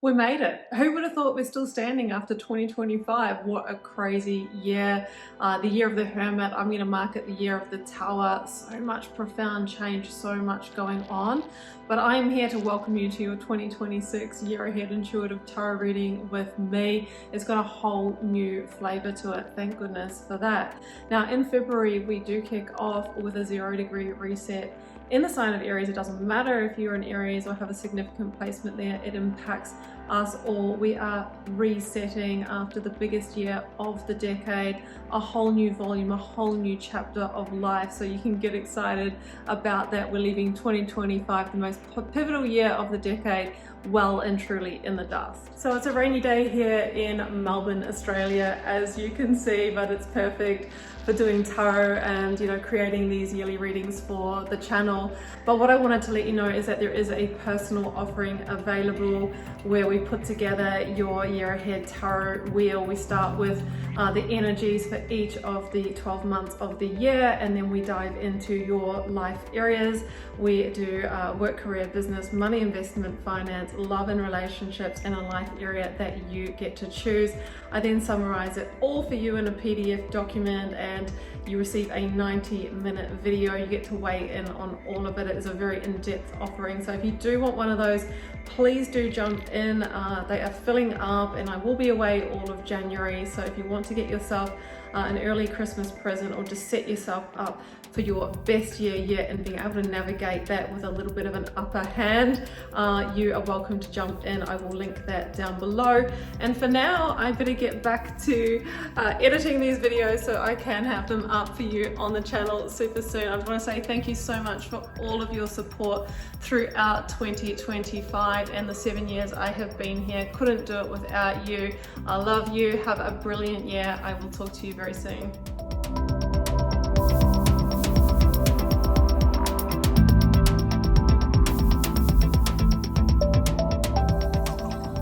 We made it. Who would have thought we're still standing after 2025? What a crazy year. The year of the Hermit. I'm going to mark it the year of the Tower. So much profound change, so much going on. But I'm here to welcome you to your 2026 Year Ahead Intuitive Tarot reading with me. It's got a whole new flavor to it. Thank goodness for that. Now in February, we do kick off with a 0-degree reset in the sign of Aries. It doesn't matter if you're in Aries or have a significant placement there, it impacts us all. We are resetting after the biggest year of the decade, a whole new volume, a whole new chapter of life. So you can get excited about that. We're leaving 2025, the most pivotal year of the decade, well and truly in the dust. So it's a rainy day here in Melbourne, Australia, as you can see, but it's perfect for doing tarot and, you know, creating these yearly readings for the channel. But what I wanted to let you know is that there is a personal offering available where we put together your year ahead tarot wheel. We start with the energies for each of the 12 months of the year, and then we dive into your life areas. We do work, career, business, money, investment, finance, love and relationships, and a life area that you get to choose. I then summarize it all for you in a PDF document, and you receive a 90-minute video. You get to weigh in on all of it. It is a very in-depth offering. So if you do want one of those, please do jump in. They are filling up, and I will be away all of January. So if you want to get yourself an early Christmas present, or just set yourself up for your best year yet and being able to navigate that with a little bit of an upper hand, you are welcome to jump in. I will link that down below. And for now, I better get back to editing these videos so I can have them up for you on the channel super soon. I just want to say thank you so much for all of your support throughout 2025 and the 7 years I have been here. Couldn't do it without you. I love you. Have a brilliant year. I will talk to you very soon.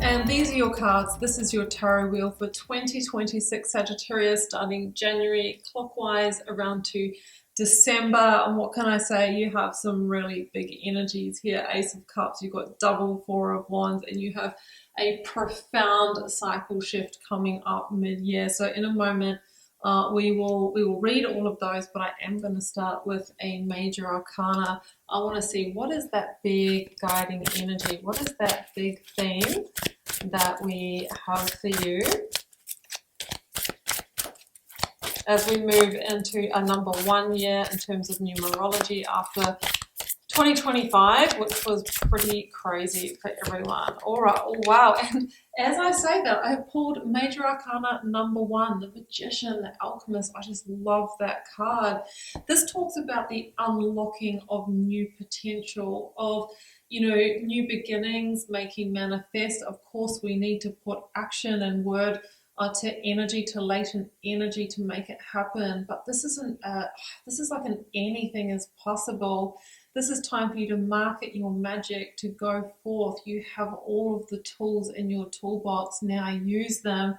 And these are your cards. This is your tarot wheel for 2026 Sagittarius, starting January clockwise around to December. And what can I say? You have some really big energies here. Ace of Cups, you've got double Four of Wands, and you have a profound cycle shift coming up mid-year. So in a moment, we will read all of those, but I am going to start with a major arcana. I want to see, what is that big guiding energy? What is that big theme that we have for you as we move into a number 1 year in terms of numerology after 2025, which was pretty crazy for everyone. All right, oh wow, and as I say that, I have pulled Major Arcana number 1, the Magician, the Alchemist. I just love that card. This talks about the unlocking of new potential, of, you know, new beginnings, making manifest. Of course, we need to put action and word to energy, to latent energy to make it happen. But this isn't, this is like an anything is possible. This is time for you to market your magic, to go forth. You have all of the tools in your toolbox. Now use them.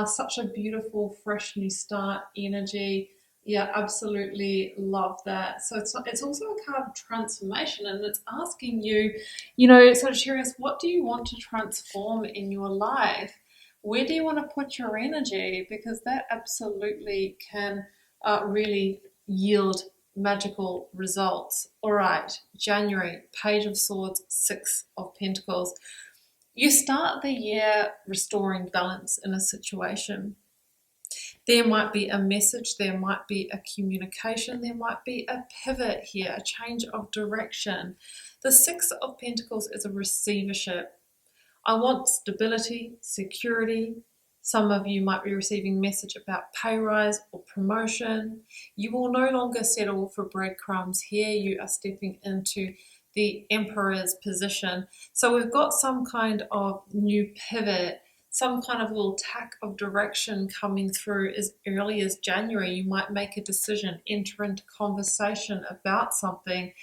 Such a beautiful, fresh new start energy. Yeah, absolutely love that. So it's also a card of transformation, and it's asking you, you know, Sagittarius, what do you want to transform in your life? Where do you want to put your energy? Because that absolutely can really yield magical results. All right, January, Page of Swords, Six of Pentacles. You start the year restoring balance in a situation. There might be a message, there might be a communication, there might be a pivot here, a change of direction. The Six of Pentacles is a receivership. I want stability, security. Some of you might be receiving message about pay rise or promotion. You will no longer settle for breadcrumbs here. You are stepping into the Emperor's position. So we've got some kind of new pivot, some kind of little tack of direction coming through as early as January. You might make a decision, enter into conversation about something.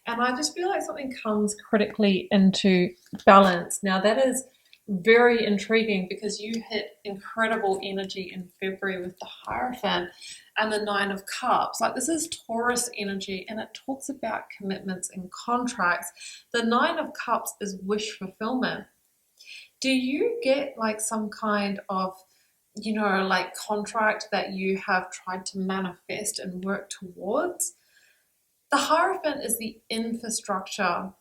And I just feel like something comes critically into balance. Now that is very intriguing because you hit incredible energy in February with the Hierophant and the Nine of Cups. Like, this is Taurus energy, and it talks about commitments and contracts. The Nine of Cups is wish fulfillment. Do you get like some kind of, like contract that you have tried to manifest and work towards? The Hierophant is the infrastructure.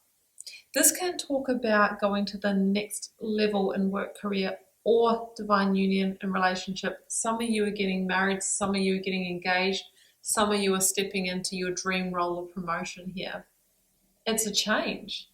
This can talk about going to the next level in work, career, or divine union in relationship. Some of you are getting married, some of you are getting engaged, some of you are stepping into your dream role of promotion here. It's a change.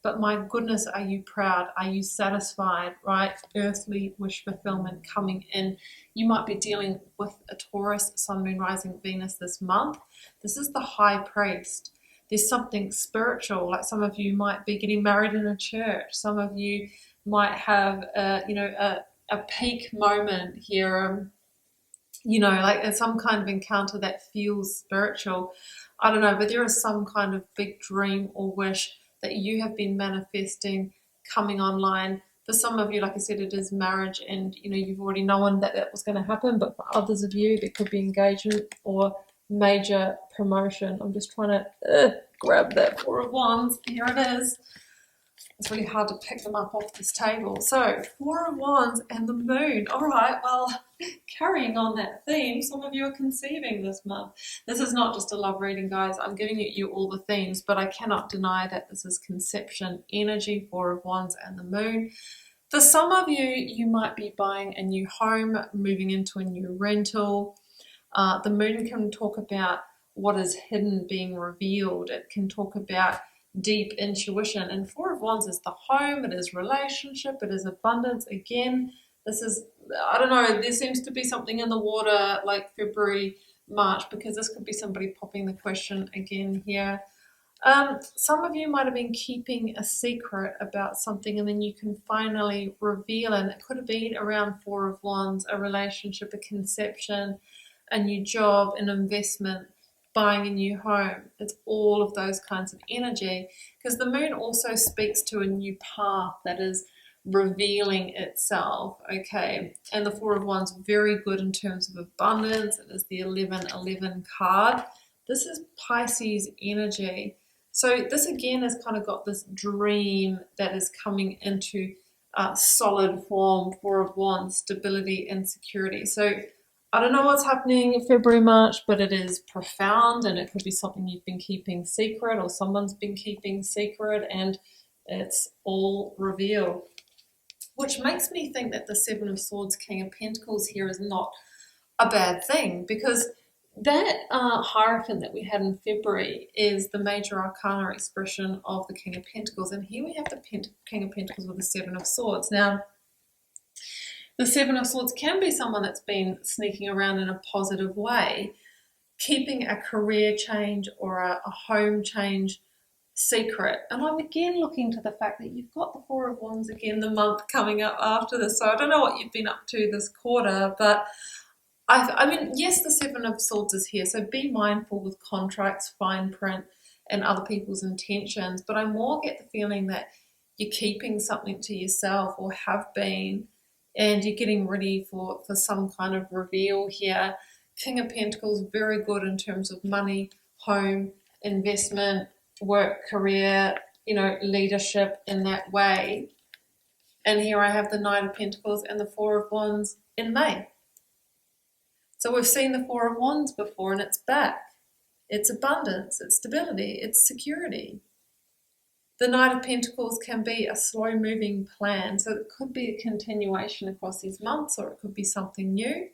But my goodness, are you proud? Are you satisfied, right? Earthly wish fulfillment coming in. You might be dealing with a Taurus, Sun, Moon, Rising, Venus this month. This is the High Priest. There's something spiritual, like some of you might be getting married in a church. Some of you might have, a peak moment here, like some kind of encounter that feels spiritual. I don't know, but there is some kind of big dream or wish that you have been manifesting coming online. For some of you, like I said, it is marriage, and you've already known that that was going to happen. But for others of you, there could be engagement or major promotion. I'm just trying to grab that Four of Wands. Here it is. It's really hard to pick them up off this table. So, Four of Wands and the Moon. All right, well, carrying on that theme, some of you are conceiving this month. This is not just a love reading, guys. I'm giving you all the themes, but I cannot deny that this is conception energy, Four of Wands and the Moon. For some of you, you might be buying a new home, moving into a new rental. The Moon can talk about what is hidden being revealed. It can talk about deep intuition, and Four of Wands is the home, it is relationship, it is abundance. Again, this is, I don't know, there seems to be something in the water like February, March, because this could be somebody popping the question again here. Some of you might have been keeping a secret about something, and then you can finally reveal, and it could have been around Four of Wands, a relationship, a conception, a new job, an investment, buying a new home. It's all of those kinds of energy, because the Moon also speaks to a new path that is revealing itself, okay? And the Four of Wands, very good in terms of abundance. It is the 1111 card. This is Pisces energy. So this again has kind of got this dream that is coming into solid form. Four of Wands, stability and security. So I don't know what's happening in February, March, but it is profound, and it could be something you've been keeping secret, or someone's been keeping secret, and it's all revealed. Which makes me think that the Seven of Swords, King of Pentacles here is not a bad thing, because that Hierophant that we had in February is the major arcana expression of the King of Pentacles, and here we have the King of Pentacles with the Seven of Swords. Now, the Seven of Swords can be someone that's been sneaking around in a positive way, keeping a career change or a home change secret. And I'm again looking to the fact that you've got the Four of Wands again the month coming up after this. So I don't know what you've been up to this quarter, but I mean, yes, the Seven of Swords is here. So be mindful with contracts, fine print, and other people's intentions. But I more get the feeling that you're keeping something to yourself, or have been, and you're getting ready for some kind of reveal here. King of Pentacles, very good in terms of money, home, investment, work, career, leadership in that way. And here I have the Knight of Pentacles and the Four of Wands in May. So we've seen the Four of Wands before, and it's back. It's abundance, it's stability, it's security. The Knight of Pentacles can be a slow-moving plan, so it could be a continuation across these months, or it could be something new.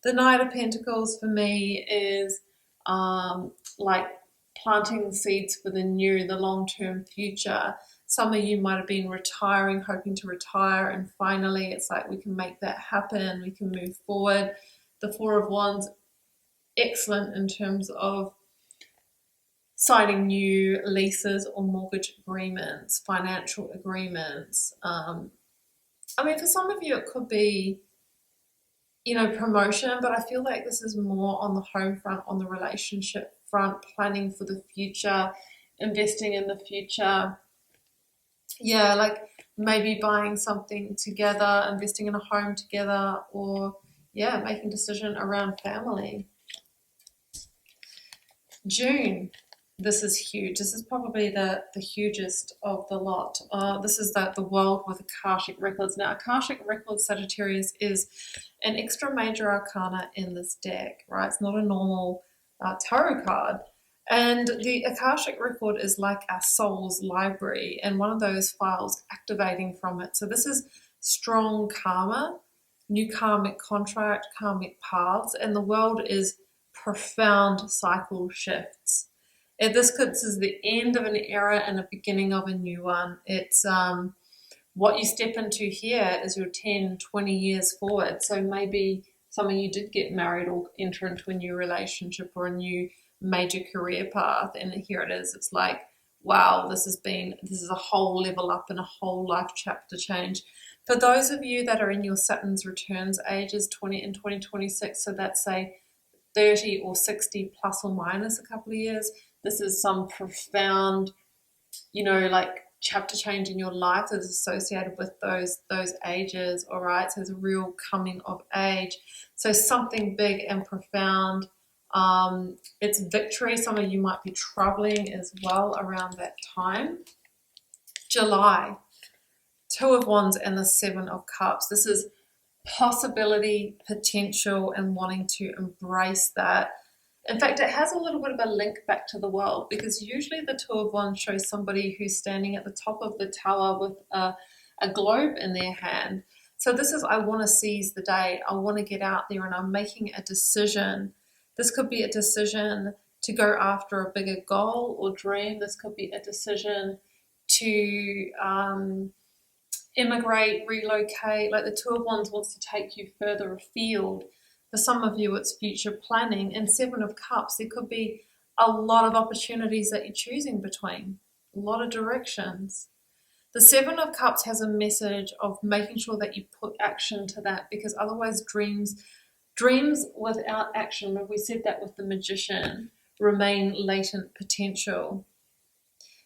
The Knight of Pentacles for me is like planting seeds for the new, the long-term future. Some of you might have been retiring, hoping to retire, and finally it's like we can make that happen, we can move forward. The Four of Wands, excellent in terms of signing new leases or mortgage agreements, financial agreements. I mean, for some of you it could be, promotion, but I feel like this is more on the home front, on the relationship front, planning for the future, investing in the future. Yeah, like maybe buying something together, investing in a home together, or making a decision around family. June. This is huge. This is probably the hugest of the lot. This is the world with Akashic records. Now, Akashic records, Sagittarius, is an extra major arcana in this deck, right? It's not a normal tarot card. And the Akashic record is like our soul's library, and one of those files activating from it. So this is strong karma, new karmic contract, karmic paths, and the world is profound cycle shifts. This is the end of an era and a beginning of a new one. It's what you step into here is your 10, 20 years forward. So maybe some of you did get married or enter into a new relationship or a new major career path, and here it is. It's like, wow, this is a whole level up and a whole life chapter change. For those of you that are in your Saturn's returns ages 20 and 2026, so that's say 30 or 60 plus or minus a couple of years, this is some profound, like chapter change in your life that is associated with those ages, all right? So there's a real coming of age. So something big and profound. It's victory. Some of you might be traveling as well around that time. July, Two of Wands and the Seven of Cups. This is possibility, potential, and wanting to embrace that. In fact, it has a little bit of a link back to the world, because usually the Two of Wands shows somebody who's standing at the top of the tower with a globe in their hand. So this is, I want to seize the day. I want to get out there and I'm making a decision. This could be a decision to go after a bigger goal or dream. This could be a decision to immigrate, relocate. Like the Two of Wands wants to take you further afield. For some of you, it's future planning. And Seven of Cups, there could be a lot of opportunities that you're choosing between, a lot of directions. The Seven of Cups has a message of making sure that you put action to that, because otherwise dreams without action, we said that with the Magician, remain latent potential.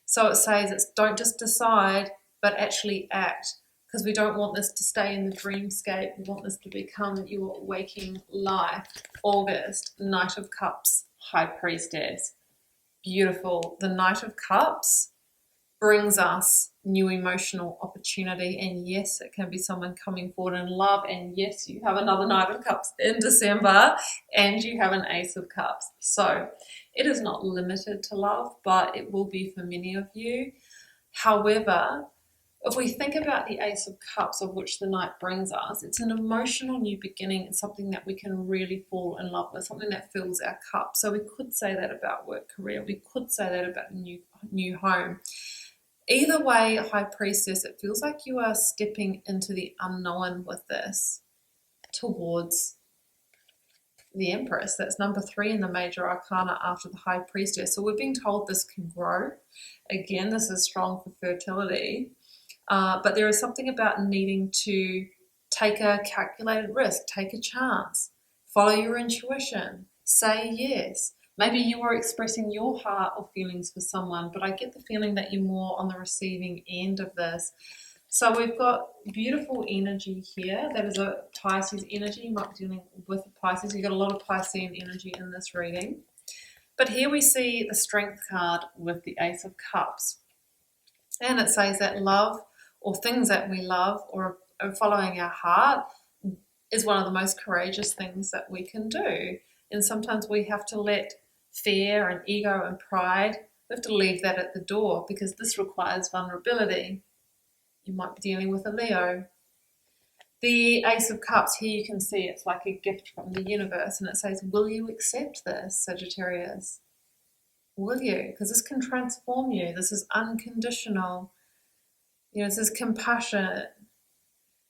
So it says don't just decide, but actually act, because we don't want this to stay in the dreamscape. We want this to become your waking life. August, Knight of Cups, High Priestess. Beautiful. The Knight of Cups brings us new emotional opportunity, and yes, it can be someone coming forward in love, and yes, you have another Knight of Cups in December, and you have an Ace of Cups. So it is not limited to love, but it will be for many of you. However, if we think about the Ace of Cups, of which the Knight brings us, it's an emotional new beginning. It's something that we can really fall in love with, something that fills our cup. So we could say that about work, career. We could say that about a new home. Either way, High Priestess, it feels like you are stepping into the unknown with this, towards the Empress. That's number 3 in the major arcana after the High Priestess. So we're being told this can grow. Again, this is strong for fertility. But there is something about needing to take a calculated risk, take a chance, follow your intuition, say yes. Maybe you are expressing your heart or feelings for someone, but I get the feeling that you're more on the receiving end of this. So we've got beautiful energy here. That is a Pisces energy. You might be dealing with a Pisces. You've got a lot of Piscean energy in this reading. But here we see the Strength card with the Ace of Cups. And it says that love, or things that we love, or following our heart, is one of the most courageous things that we can do. And sometimes we have to let fear and ego and pride, we have to leave that at the door, because this requires vulnerability. You might be dealing with a Leo. The Ace of Cups, here you can see it's like a gift from the universe, and it says, will you accept this, Sagittarius? Will you? Because this can transform you. This is unconditional. This is compassionate.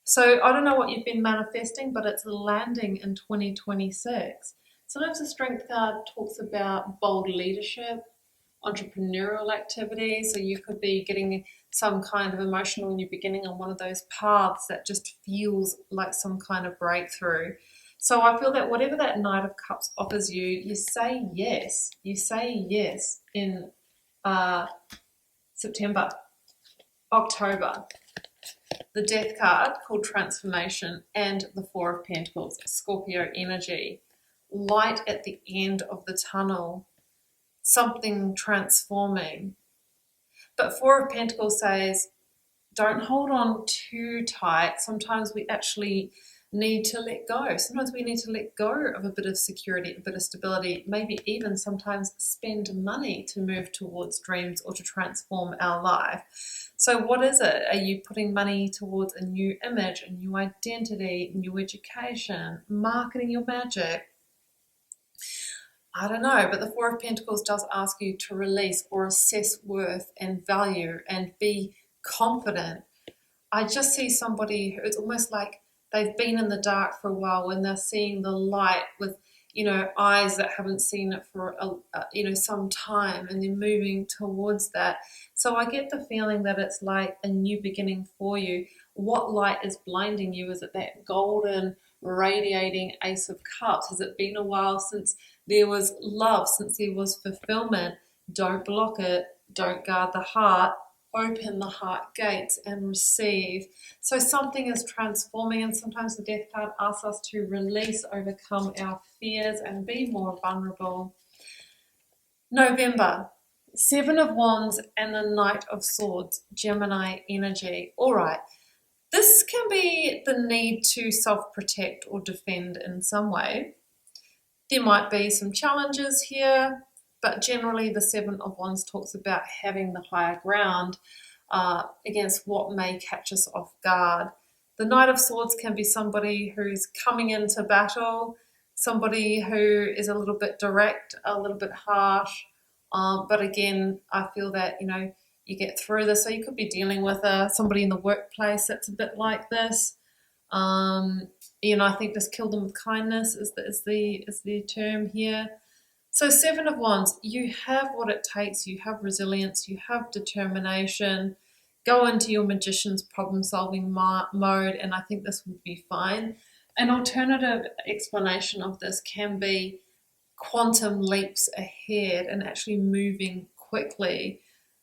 So I don't know what you've been manifesting, but it's landing in 2026. Sometimes the Strength card talks about bold leadership, entrepreneurial activity. So you could be getting some kind of emotional new beginning on one of those paths that just feels like some kind of breakthrough. So I feel that whatever that Knight of Cups offers you, you say yes. You say yes in September, October. The Death card, called Transformation, and the Four of Pentacles, Scorpio energy. Light at the end of the tunnel. something transforming. But Four of Pentacles says, don't hold on too tight. Sometimes we actually need to let go. Sometimes we need to let go of a bit of security, a bit of stability, maybe even sometimes spend money to move towards dreams or to transform our life. So what is it? Are you putting money towards a new image, a new identity, new education, marketing your magic? I don't know, but the Four of Pentacles does ask you to release or assess worth and value and be confident. I just see somebody who, it's almost like they've been in the dark for a while when they're seeing the light with, eyes that haven't seen it for, some time, and they're moving towards that. So I get the feeling that it's like a new beginning for you. What light is blinding you? Is it that golden, radiating Ace of Cups? Has it been a while since there was love, since there was fulfillment? Don't block it. Don't guard the heart. Open the heart gates and receive. So something is transforming, and sometimes the Death card asks us to release, overcome our fears and be more vulnerable. November, Seven of Wands and the Knight of Swords, Gemini energy. All right, this can be the need to self-protect or defend in some way. There might be some challenges here, but generally the Seven of Wands talks about having the higher ground against what may catch us off guard. The Knight of Swords can be somebody who's coming into battle, somebody who is a little bit direct, a little bit harsh, but again, I feel that, you get through this. So you could be dealing with somebody in the workplace that's a bit like this. I think just kill them with kindness is the term here. So Seven of Wands, you have what it takes. You have resilience. You have determination. Go into your magician's problem-solving mode, and I think this will be fine. An alternative explanation of this can be quantum leaps ahead and actually moving quickly.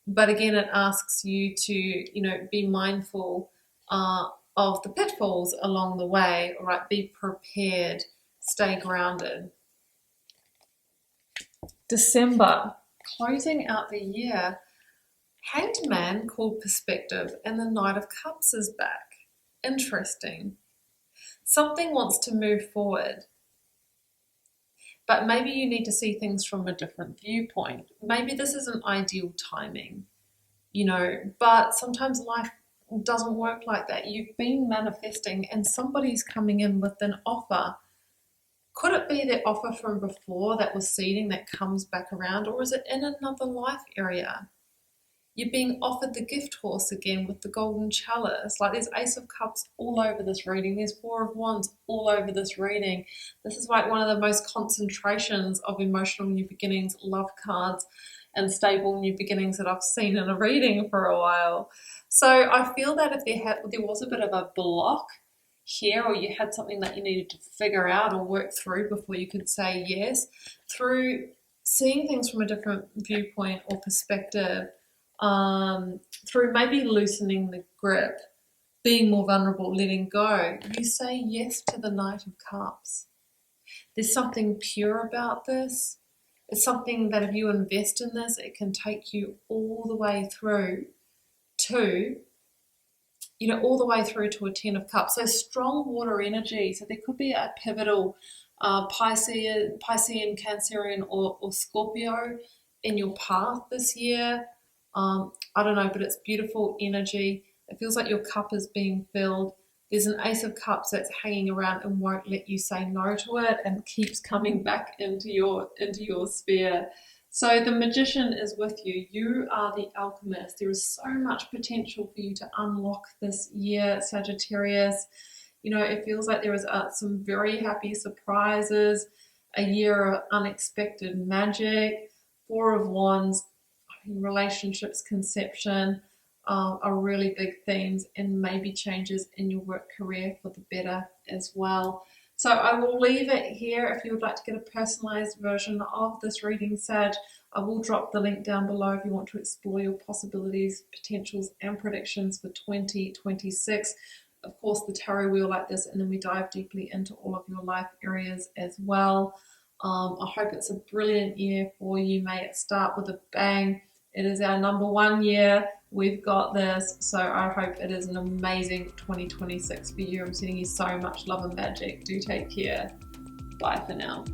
But again, it asks you to, be mindful of the pitfalls along the way. All right, be prepared, stay grounded. December, closing out the year, Hanged Man called Perspective, and the Knight of Cups is back. Interesting. Something wants to move forward, but maybe you need to see things from a different viewpoint. Maybe this isn't ideal timing, but sometimes life doesn't work like that. You've been manifesting and somebody's coming in with an offer. Could it be the offer from before that was seeding that comes back around, or is it in another life area? You're being offered the gift horse again with the golden chalice. Like there's Ace of Cups all over this reading. There's Four of Wands all over this reading. This is like one of the most concentrations of emotional new beginnings, love cards, and stable new beginnings that I've seen in a reading for a while. So I feel that if there was a bit of a block here, or you had something that you needed to figure out or work through before you could say yes, through seeing things from a different viewpoint or perspective, through maybe loosening the grip, being more vulnerable, letting go, you say yes to the Knight of Cups. There's something pure about this. It's something that if you invest in this, it can take you all the way through to, all the way through to a Ten of Cups. So strong water energy. So there could be a pivotal Piscean, Cancerian, or Scorpio in your path this year. I don't know, but it's beautiful energy. It feels like your cup is being filled. There's an Ace of Cups that's hanging around and won't let you say no to it and keeps coming back into your sphere. So the Magician is with you. You are the alchemist. There is so much potential for you to unlock this year, Sagittarius. It feels like there is some very happy surprises, a year of unexpected magic. Four of Wands, relationships, conception are really big themes, and maybe changes in your work career for the better as well. So I will leave it here. If you would like to get a personalized version of this reading, Sag, I will drop the link down below if you want to explore your possibilities, potentials, and predictions for 2026. Of course, the tarot wheel like this, and then we dive deeply into all of your life areas as well. I hope it's a brilliant year for you. May it start with a bang. It is our number 1 year. We've got this. So I hope it is an amazing 2026 for you. I'm sending you so much love and magic. Do take care. Bye for now.